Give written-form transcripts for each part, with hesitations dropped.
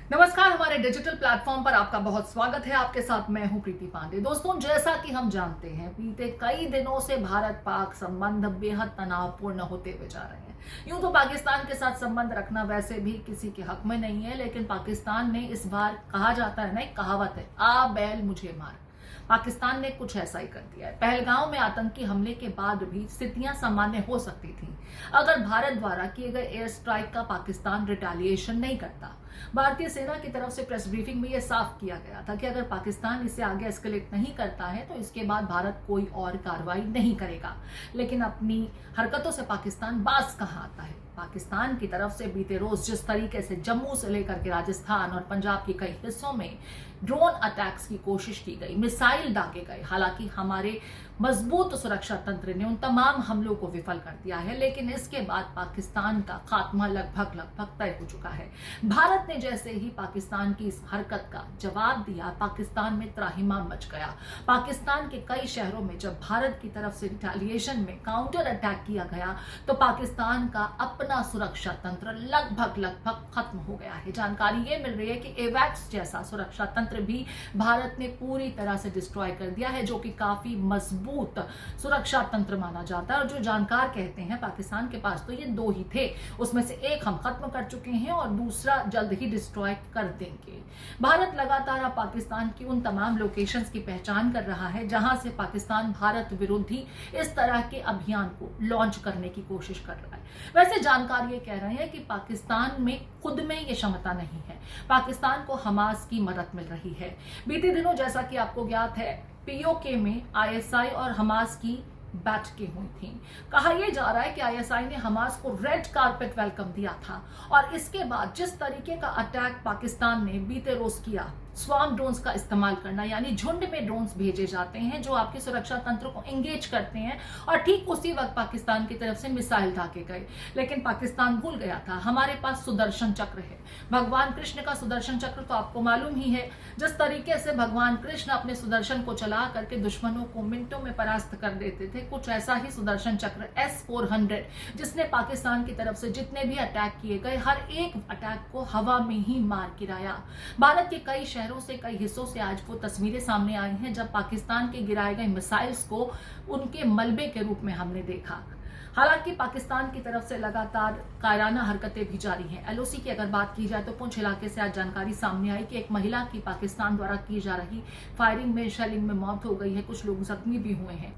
नमस्कार, हमारे digital platform पर आपका बहुत स्वागत है। आपके साथ मैं हूं प्रीति पांडे। दोस्तों, जैसा कि हम जानते हैं, बीते कई दिनों से भारत पाक संबंध बेहद तनावपूर्ण होते हुए जा रहे हैं। यूं तो पाकिस्तान के साथ संबंध रखना वैसे भी किसी के हक में नहीं है, लेकिन पाकिस्तान ने इस बार, कहा जाता है ना, एक कहावत है, आ बैल मुझे मार। पाकिस्तान ने कुछ ऐसा ही कर दिया है। पहलगांव में आतंकी हमले के बाद भी स्थितियां सामान्य हो सकती थी अगर भारत द्वारा किए गए एयर स्ट्राइक का पाकिस्तान रिटेलिएशन नहीं करता। भारतीय सेना की तरफ से प्रेस ब्रीफिंग में यह साफ किया गया था कि अगर पाकिस्तान इसे आगे एस्केलेट नहीं करता है तो इसके बाद भारत कोई और कार्रवाई नहीं करेगा। लेकिन अपनी हरकतों से पाकिस्तान बाज कहां आता है। पाकिस्तान की तरफ से बीते रोज जिस तरीके से जम्मू से लेकर के राजस्थान और पंजाब के कई हिस्सों में ड्रोन अटैक्स की कोशिश की गई, मिसाइल दागे गए, हालांकि हमारे मजबूत सुरक्षा तंत्र ने उन तमाम हमलों को विफल कर दिया है, लेकिन इसके बाद पाकिस्तान का खात्मा लगभग तय हो चुका है। भारत ने जैसे ही पाकिस्तान की इस हरकत का जवाब दिया, पाकिस्तान में त्राहिमाम मच गया। पाकिस्तान के कई शहरों में जब भारत की तरफ से रिटेलिएशन में काउंटर अटैक किया गया तो पाकिस्तान का अपना सुरक्षा तंत्र लगभग खत्म हो गया है। जानकारी ये मिल रही है कि एवैक्स जैसा सुरक्षा तंत्र भी भारत ने पूरी तरह से डिस्ट्रॉय कर दिया है, जो कि काफी मजबूत सुरक्षा तंत्र माना जाता है। और जो जानकार कहते हैं पाकिस्तान के पास तो ये दो ही थे, उसमें से एक हम खत्म कर चुके हैं और दूसरा जल्द ही डिस्ट्रॉय कर देंगे। भारत लगातार अब पाकिस्तान की उन तमाम लोकेशंस की पहचान कर रहा है जहां से पाकिस्तान भारत विरोधी इस तरह के अभियान को लॉन्च करने की कोशिश कर रहा है। वैसे जानकार ये कह रहे हैं कि पाकिस्तान में खुद में ये क्षमता नहीं है, पाकिस्तान को हमास की मदद मिल रही है। बीते दिनों, जैसा कि आपको ज्ञात है, पीओके में आईएसआई और हमास की बैठकें हुई थी। कहा यह जा रहा है कि आईएसआई ने हमास को रेड कारपेट वेलकम दिया था और इसके बाद जिस तरीके का अटैक पाकिस्तान ने बीते रोज किया, स्वार्म ड्रोन्स का इस्तेमाल करना, यानी झुंड में ड्रोन्स भेजे जाते हैं जो आपके सुरक्षा तंत्र को एंगेज करते हैं, और ठीक उसी वक्त पाकिस्तान की तरफ से मिसाइल दागे गए। लेकिन पाकिस्तान भूल गया था, हमारे पास सुदर्शन चक्र है। भगवान कृष्ण का सुदर्शन चक्र तो आपको मालूम ही है। जिस तरीके से भगवान कृष्ण अपने सुदर्शन को चला करके दुश्मनों को मिनटों में परास्त कर देते थे, कुछ ऐसा ही सुदर्शन चक्र S-400, जिसने पाकिस्तान की तरफ से जितने भी अटैक किए गए, हर एक अटैक को हवा में ही मार गिराया। भारत के कई शहरों से, कई हिस्सों से आज वो तस्वीरें सामने आई हैं जब पाकिस्तान के गिराए गए मिसाइल्स को उनके मलबे के रूप में हमने देखा। हालांकि पाकिस्तान की तरफ से लगातार कायराना हरकतें भी जारी हैं। एलओसी की अगर बात की जाए तो पुंछ इलाके से आज जानकारी सामने आई कि एक महिला की पाकिस्तान द्वारा की जा रही फायरिंग में, शेलिंग में मौत हो गई है। कुछ लोग जख्मी भी हुए हैं।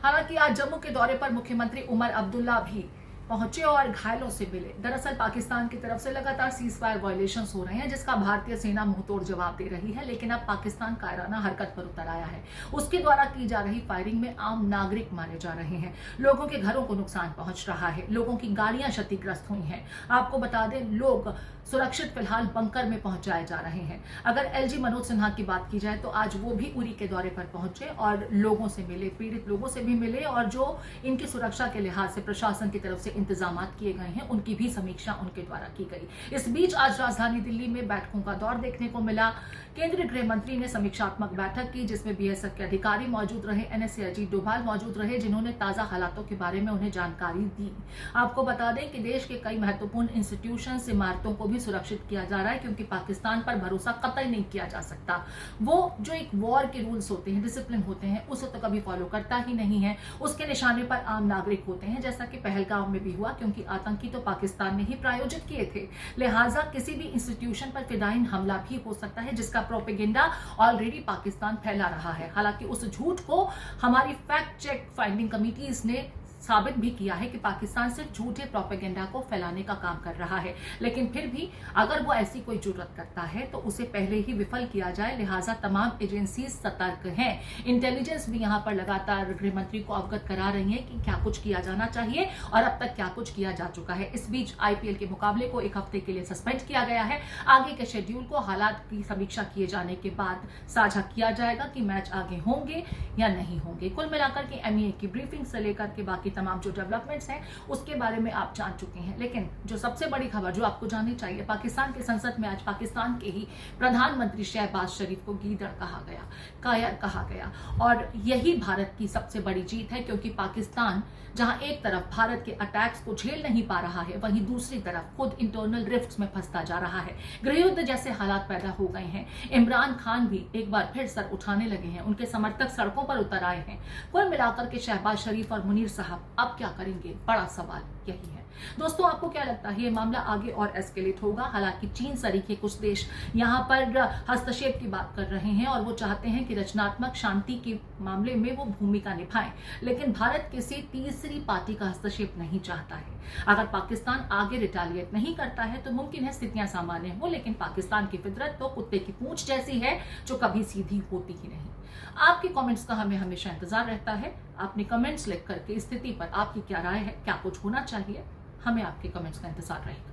हालांकि आज जम्मू के दौरे पर मुख्यमंत्री उमर अब्दुल्ला भी पहुंचे और घायलों से मिले। दरअसल पाकिस्तान की तरफ से लगातार सीज फायर वायलेशंस हो रहे हैं, जिसका भारतीय सेना मुंहतोड़ जवाब दे रही है। लेकिन अब पाकिस्तान कायराना हरकत पर उतर आया है। उसके द्वारा की जा रही फायरिंग में आम नागरिक मारे जा रहे हैं, लोगों के घरों को नुकसान पहुंच रहा है, लोगों की गाड़ियां क्षतिग्रस्त हुई हैं। आपको बता दें, लोग सुरक्षित फिलहाल बंकर में पहुंचाए जा रहे हैं। अगर एलजी मनोज सिन्हा की बात की जाए तो आज वो भी उरी के दौरे पर पहुंचे और लोगों से मिले, पीड़ित लोगों से भी मिले, और जो इनकी सुरक्षा के लिहाज से प्रशासन की तरफ से इंतजाम किए गए हैं उनकी भी समीक्षा उनके द्वारा की गई। इस बीच आज राजधानी दिल्ली में बैठकों का दौर देखने को मिला। केंद्रीय गृह मंत्री ने समीक्षात्मक बैठक की, जिसमें बीएसएफ के अधिकारी मौजूद रहे, एनएसए अजीत डोभाल मौजूद रहे, जिन्होंने ताजा हालातों के बारे में उन्हें जानकारी दी। आपको बता दें कि देश के कई महत्वपूर्ण इंस्टीट्यूशन, इमारतों को भी सुरक्षित किया जा रहा है, क्योंकि पाकिस्तान पर भरोसा कतई नहीं किया जा सकता। वो जो एक वॉर के रूल्स होते हैं, डिसिप्लिन होते हैं, उसे तो कभी फॉलो करता ही नहीं है। उसके निशाने पर आम नागरिक होते हैं, जैसा कि पहलगांव में भी हुआ, क्योंकि आतंकी तो पाकिस्तान ने ही प्रायोजित किए थे। लिहाजा किसी भी इंस्टीट्यूशन पर फिदायीन हमला भी हो सकता है, जिसका प्रोपेगेंडा ऑलरेडी पाकिस्तान फैला रहा है। हालांकि उस झूठ को हमारी फैक्ट चेक फाइंडिंग कमिटीज ने साबित भी किया है कि पाकिस्तान सिर्फ झूठे प्रोपेगेंडा को फैलाने का काम कर रहा है। लेकिन फिर भी अगर वो ऐसी कोई जुर्रत करता है तो उसे पहले ही विफल किया जाए। लिहाजा तमाम एजेंसी सतर्क हैं। इंटेलिजेंस भी यहाँ पर लगातार गृह मंत्री को अवगत करा रही है कि क्या कुछ किया जाना चाहिए और अब तक क्या कुछ किया जा चुका है। इस बीच आईपीएल के मुकाबले को एक हफ्ते के लिए सस्पेंड किया गया है। आगे के शेड्यूल को हालात की समीक्षा किए जाने के बाद साझा किया जाएगा कि मैच आगे होंगे या नहीं होंगे। कुल मिलाकर के एमईए की ब्रीफिंग से लेकर के बाकी तमाम जो डेवलपमेंट्स हैं उसके बारे में आप जान चुके हैं। लेकिन जो सबसे बड़ी खबर जो आपको जाननी चाहिए, पाकिस्तान की संसद में आज पाकिस्तान के ही प्रधानमंत्री शहबाज शरीफ को गीदड़ कहा गया, कायर कहा गया। और यही भारत की सबसे बड़ी जीत है, क्योंकि पाकिस्तान जहां एक तरफ भारत के अटैक्स को झेल नहीं पा रहा है, वहीं दूसरी तरफ खुद इंटरनल रिफ्ट्स में फंसता जा रहा है। गृहयुद्ध जैसे हालात पैदा हो गए हैं। इमरान खान भी एक बार फिर सर उठाने लगे हैं, उनके समर्थक सड़कों पर उतर आए हैं। कुल मिलाकर के शहबाज शरीफ और मुनीर साहब अब क्या करेंगे, बड़ा सवाल यही है। दोस्तों, आपको क्या लगता है ये मामला आगे और एस्केलेट होगा? हालांकि चीन सरीखे कुछ देश यहाँ पर हस्तक्षेप की बात कर रहे हैं और वो चाहते हैं कि रचनात्मक शांति के मामले में वो भूमिका निभाएं, लेकिन भारत किसी तीसरी पार्टी का हस्तक्षेप नहीं चाहता है। अगर पाकिस्तान आगे रिटेलिएट नहीं करता है तो मुमकिन है स्थितियां सामान्य हो, लेकिन पाकिस्तान की फितरत तो कुत्ते की पूंछ जैसी है जो कभी सीधी होती ही नहीं। आपके कमेंट्स का हमें हमेशा इंतजार रहता है। आपने कमेंट्स लिख करके स्थिति पर आपकी क्या राय है, क्या कुछ होना चाहिए, हमें आपके कमेंट्स का इंतजार रहेगा।